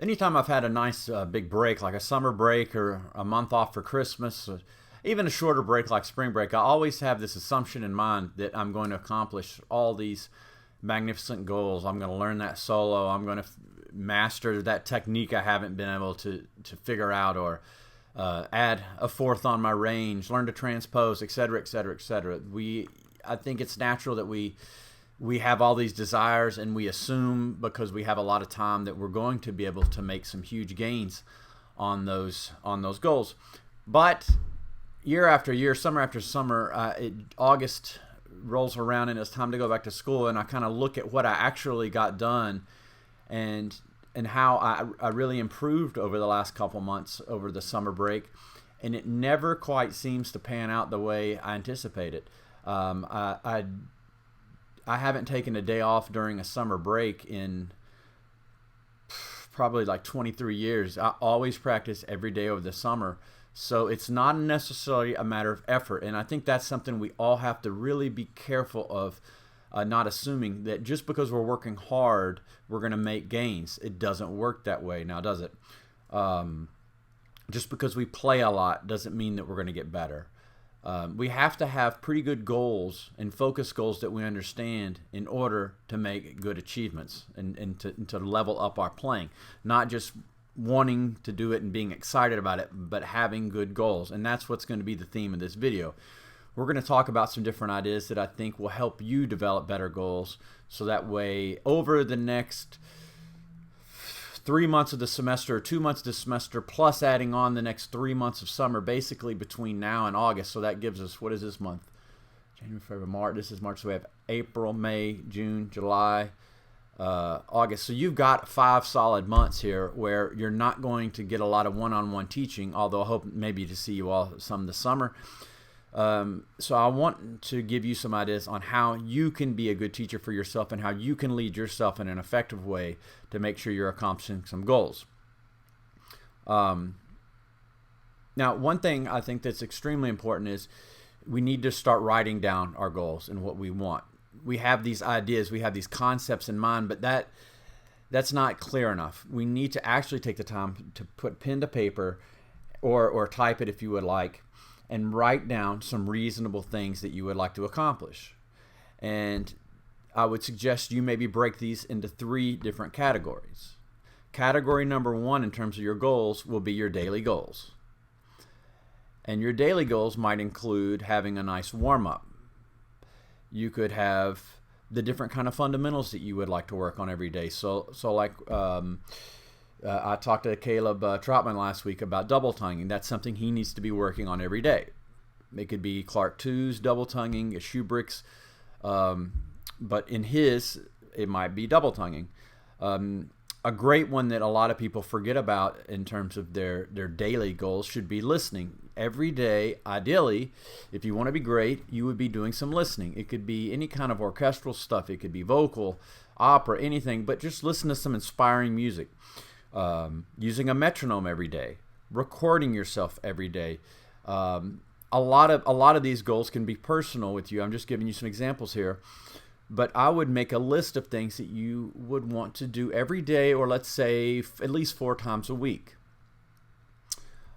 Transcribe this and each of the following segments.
anytime I've had a nice big break, like a summer break or a month off for Christmas, or even a shorter break like spring break, I always have this assumption in mind that I'm going to accomplish all these magnificent goals. I'm going to learn that solo. I'm going to master that technique I haven't been able to figure out, or add a fourth on my range, learn to transpose, etc., etc., etc. I think it's natural that we have all these desires, and we assume because we have a lot of time that we're going to be able to make some huge gains on those goals. But year after year, summer after summer, August rolls around and it's time to go back to school, and I kind of look at what I actually got done and how I really improved over the last couple months over the summer break, and it never quite seems to pan out the way I anticipated. I haven't taken a day off during a summer break in probably like 23 years. I always practice every day over the summer. So it's not necessarily a matter of effort. And I think that's something we all have to really be careful of, not assuming that just because we're working hard, we're going to make gains. It doesn't work that way now, does it? Just because we play a lot doesn't mean that we're going to get better. We have to have pretty good goals and focus goals that we understand in order to make good achievements and to level up our playing. Not just wanting to do it and being excited about it, but having good goals. And that's what's going to be the theme of this video. We're going to talk about some different ideas that I think will help you develop better goals, so that way over the next 3 months of the semester, or 2 months of the semester, plus adding on the next 3 months of summer, basically between now and August. So that gives us, what is this month? January, February, March. This is March. So we have April, May, June, July, August. So you've got 5 solid months here where you're not going to get a lot of one-on-one teaching, although I hope maybe to see you all some this summer. So I want to give you some ideas on how you can be a good teacher for yourself and how you can lead yourself in an effective way to make sure you're accomplishing some goals. Now, one thing I think that's extremely important is we need to start writing down our goals and what we want. We have these ideas, we have these concepts in mind, but that's not clear enough. We need to actually take the time to put pen to paper, or type it if you would like, and write down some reasonable things that you would like to accomplish. And I would suggest you maybe break these into 3 different categories. Category number 1 in terms of your goals will be your daily goals. And your daily goals might include having a nice warm-up. You could have the different kind of fundamentals that you would like to work on every day. So like I talked to Caleb Trotman last week about double tonguing. That's something he needs to be working on every day. It could be Clark II's double tonguing, a Shubrick's, but in his, it might be double tonguing. A great one that a lot of people forget about in terms of their daily goals should be listening. Every day, ideally, if you want to be great, you would be doing some listening. It could be any kind of orchestral stuff. It could be vocal, opera, anything, but just listen to some inspiring music. Using a metronome every day, recording yourself every day. A lot of these goals can be personal with you. I'm just giving you some examples here, but I would make a list of things that you would want to do every day, or let's say at least 4 times a week.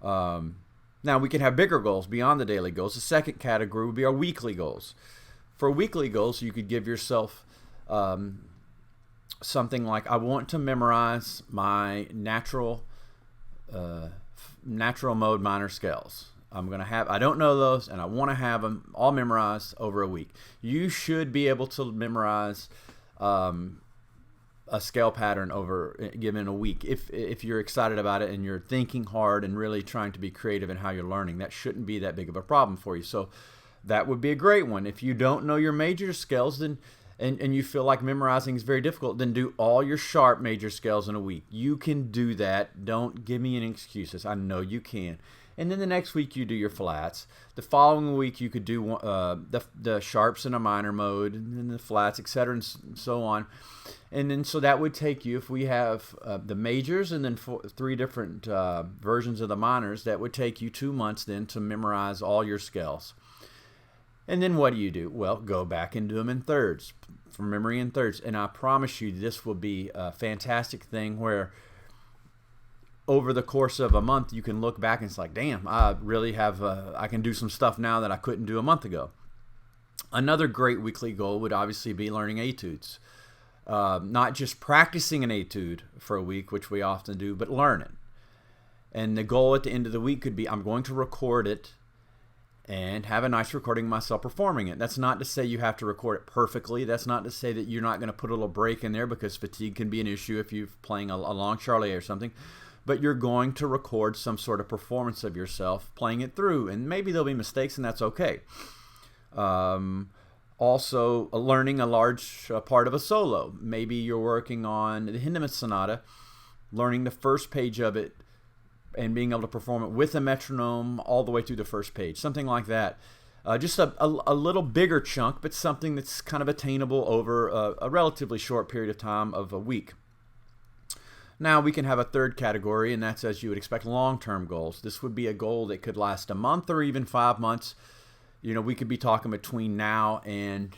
Now we can have bigger goals beyond the daily goals. The second category would be our weekly goals. For weekly goals, you could give yourself something like, I want to memorize my natural mode minor scales. I don't know those, and I want to have them all memorized over a week. You should be able to memorize a scale pattern given a week. If you're excited about it and you're thinking hard and really trying to be creative in how you're learning, that shouldn't be that big of a problem for you. So that would be a great one. If you don't know your major scales, then and you feel like memorizing is very difficult, then do all your sharp major scales in a week. You can do that. Don't give me any excuses. I know you can. And then the next week you do your flats. The following week you could do the sharps in a minor mode, and then the flats, etc., and so on. And then so that would take you, if we have the majors and then 3 different versions of the minors, that would take you 2 months then to memorize all your scales. And then what do? Well, go back and do them in thirds, from memory in thirds. And I promise you this will be a fantastic thing where over the course of a month, you can look back and it's like, damn, I really have, I can do some stuff now that I couldn't do a month ago. Another great weekly goal would obviously be learning etudes. Not just practicing an etude for a week, which we often do, but learn it. And the goal at the end of the week could be, I'm going to record it and have a nice recording of myself performing it. That's not to say you have to record it perfectly. That's not to say that you're not going to put a little break in there, because fatigue can be an issue if you're playing a long charlet or something. But you're going to record some sort of performance of yourself playing it through. And maybe there'll be mistakes, and that's okay. Also, learning a large part of a solo. Maybe you're working on the Hindemith Sonata, learning the first page of it, and being able to perform it with a metronome all the way through the first page, something like that. Just a little bigger chunk, but something that's kind of attainable over a relatively short period of time of a week. Now we can have a third category, and that's, as you would expect, long-term goals. This would be a goal that could last a month or even 5 months. You know, we could be talking between now and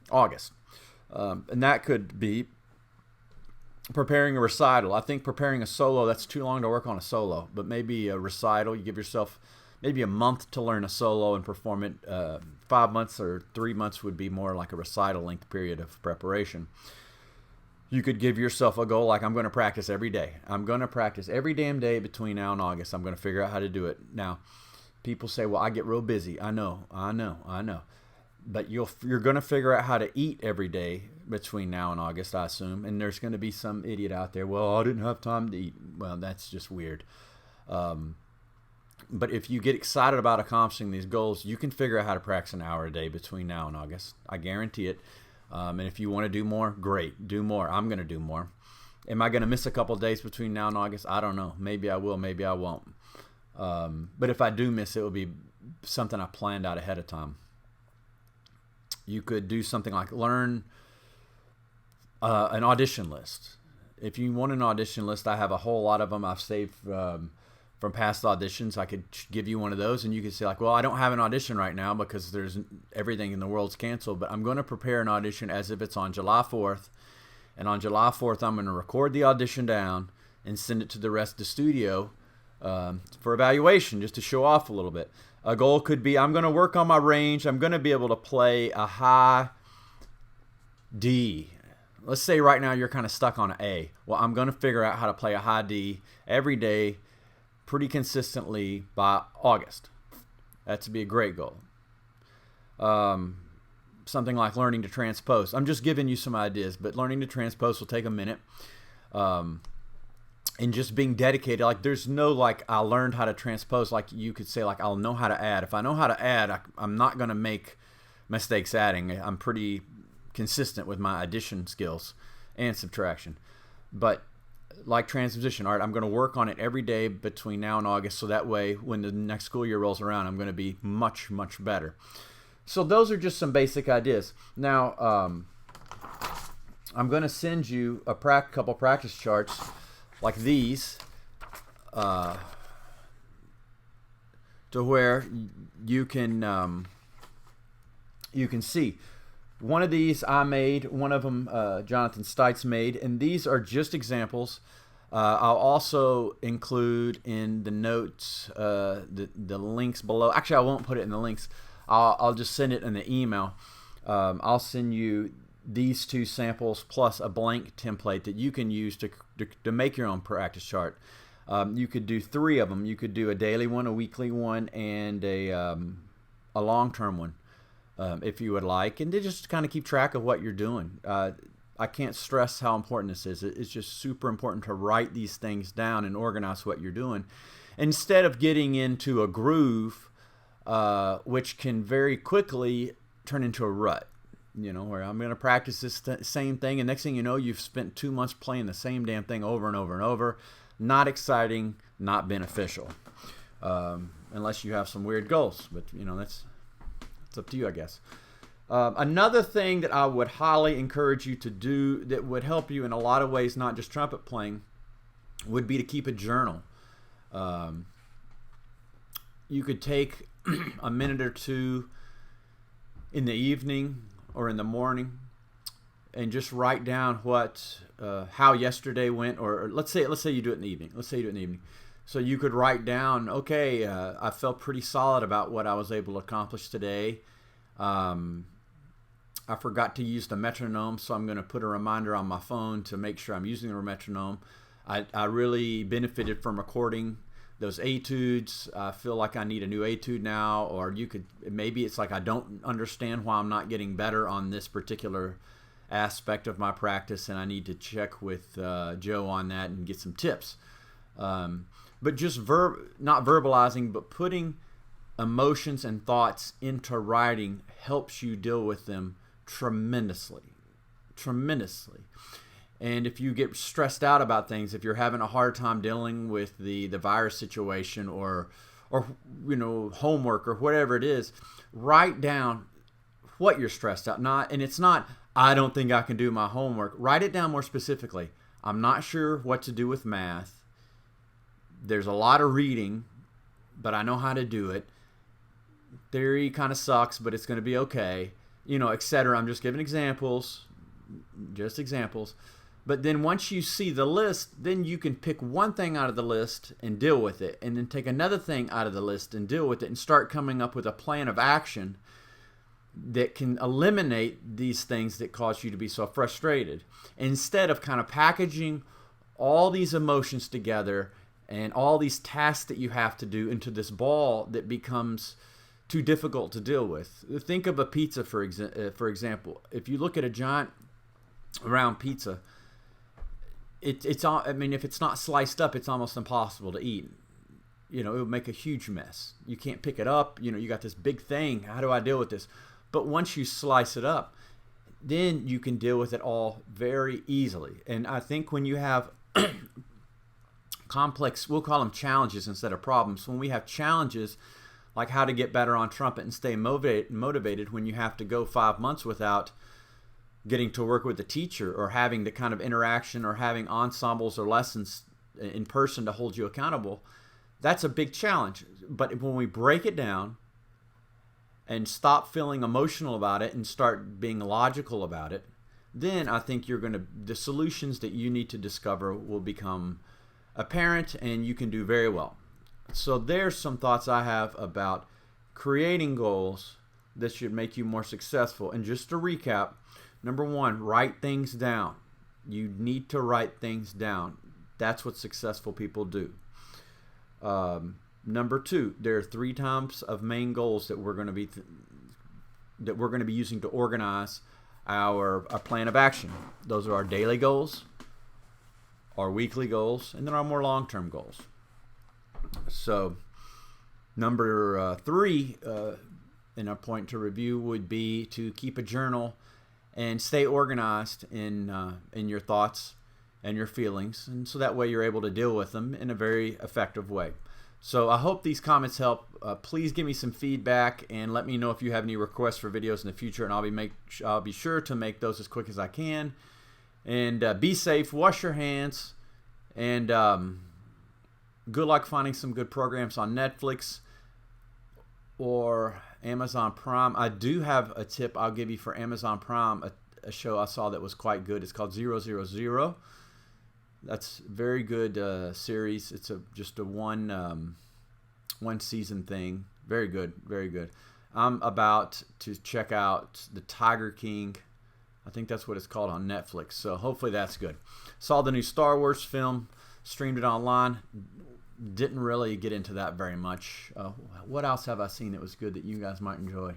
August. And that could be preparing a recital. I think preparing a solo, that's too long to work on a solo, but maybe a recital, you give yourself maybe a month to learn a solo and perform it. 5 months or 3 months would be more like a recital length period of preparation. You could give yourself a goal like, I'm going to practice every day. I'm going to practice every damn day between now and August. I'm going to figure out how to do it. Now, people say, well, I get real busy. I know. But you're going to figure out how to eat every day between now and August, I assume. And there's going to be some idiot out there, well, I didn't have time to eat. Well, that's just weird. But if you get excited about accomplishing these goals, you can figure out how to practice an hour a day between now and August. I guarantee it. And if you want to do more, great. Do more. I'm going to do more. Am I going to miss a couple of days between now and August? I don't know. Maybe I will. Maybe I won't. But if I do miss it, will be something I planned out ahead of time. You could do something like learn an audition list. If you want an audition list, I have a whole lot of them I've saved from past auditions. I could give you one of those, and you could say like, well, I don't have an audition right now because there's everything in the world's canceled, but I'm going to prepare an audition as if it's on July 4th. And on July 4th, I'm going to record the audition down and send it to the rest of the studio for evaluation, just to show off a little bit. A goal could be, I'm going to work on my range. I'm going to be able to play a high D. Let's say right now you're kind of stuck on an A. Well, I'm going to figure out how to play a high D every day pretty consistently by August. That's to be a great goal. Something like learning to transpose. I'm just giving you some ideas, but learning to transpose will take a minute. And just being dedicated, like there's no like I learned how to transpose, like you could say like I'll know how to add. If I know how to add, I'm not going to make mistakes adding. I'm pretty consistent with my addition skills and subtraction. But like transposition, all right, I'm going to work on it every day between now and August, so that way when the next school year rolls around, I'm going to be much, much better. So those are just some basic ideas. Now, I'm going to send you a couple practice charts like these to where you can see. One of these I made, one of them Jonathan Stites made, and these are just examples. I'll also include in the notes the links below. Actually, I won't put it in the links. I'll just send it in the email. I'll send you these two samples plus a blank template that you can use to make your own practice chart. You could do 3 of them. You could do a daily one, a weekly one, and a long-term one. If you would like, and to just kind of keep track of what you're doing. I can't stress how important this is. It's just super important to write these things down and organize what you're doing, instead of getting into a groove, which can very quickly turn into a rut. You know, where I'm going to practice this same thing, and next thing you know, you've spent 2 months playing the same damn thing over and over and over. Not exciting, not beneficial, unless you have some weird goals. But you know, that's up to you, I guess. Another thing that I would highly encourage you to do that would help you in a lot of ways, not just trumpet playing, would be to keep a journal. You could take a minute or two in the evening or in the morning and just write down what how yesterday went, or let's say you do it in the evening. Let's say you do it in the evening. So you could write down, okay, I felt pretty solid about what I was able to accomplish today. I forgot to use the metronome, so I'm going to put a reminder on my phone to make sure I'm using the metronome. I really benefited from recording those etudes. I feel like I need a new etude now, or maybe it's like I don't understand why I'm not getting better on this particular aspect of my practice, and I need to check with Joe on that and get some tips. But just not verbalizing, but putting emotions and thoughts into writing helps you deal with them tremendously. And if you get stressed out about things, if you're having a hard time dealing with the virus situation, or homework or whatever it is, write down what you're stressed out. And it's not, I don't think I can do my homework. Write it down more specifically. I'm not sure what to do with math. There's a lot of reading, but I know how to do it. Theory kind of sucks, but it's going to be okay, etc. I'm just giving examples, But then once you see the list, then you can pick one thing out of the list and deal with it, and then take another thing out of the list and deal with it, and start coming up with a plan of action that can eliminate these things that cause you to be so frustrated, instead of kind of packaging all these emotions together and all these tasks that you have to do into this ball that becomes too difficult to deal with. Think of a pizza, for example. If you look at a giant round pizza, it's all, I mean, if it's not sliced up, it's almost impossible to eat. It would make a huge mess. You can't pick it up. You got this big thing. How do I deal with this? But once you slice it up, then you can deal with it all very easily. And I think when you have complex, we'll call them challenges instead of problems. When we have challenges, like how to get better on trumpet and stay motivated when you have to go 5 months without getting to work with a teacher, or having the kind of interaction, or having ensembles or lessons in person to hold you accountable, that's a big challenge. But when we break it down and stop feeling emotional about it and start being logical about it, then I think the solutions that you need to discover will become apparent, and you can do very well. So there's some thoughts I have about creating goals that should make you more successful. And just to recap, number one, write things down. You need to write things down. That's what successful people do. Number two, there are 3 types of main goals that we're going to be using to organize our plan of action. Those are our daily goals, our weekly goals, and then our more long-term goals. So number 3 in a point to review would be to keep a journal and stay organized in your thoughts and your feelings, and so that way you're able to deal with them in a very effective way. So I hope these comments help. Please give me some feedback and let me know if you have any requests for videos in the future, and I'll be sure to make those as quick as I can. And be safe, wash your hands, and good luck finding some good programs on Netflix or Amazon Prime. I do have a tip I'll give you for Amazon Prime, a show I saw that was quite good. It's called 000. That's a very good series. It's just a one season thing. Very good, very good. I'm about to check out The Tiger King. I think that's what it's called on Netflix. So hopefully that's good. Saw the new Star Wars film, streamed it online. Didn't really get into that very much. What else have I seen that was good that you guys might enjoy?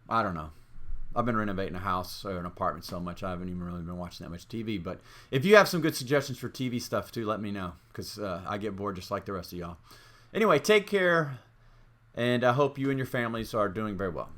I don't know. I've been renovating a house or an apartment so much I haven't even really been watching that much TV. But if you have some good suggestions for TV stuff too, let me know, because I get bored just like the rest of y'all. Anyway, take care, and I hope you and your families are doing very well.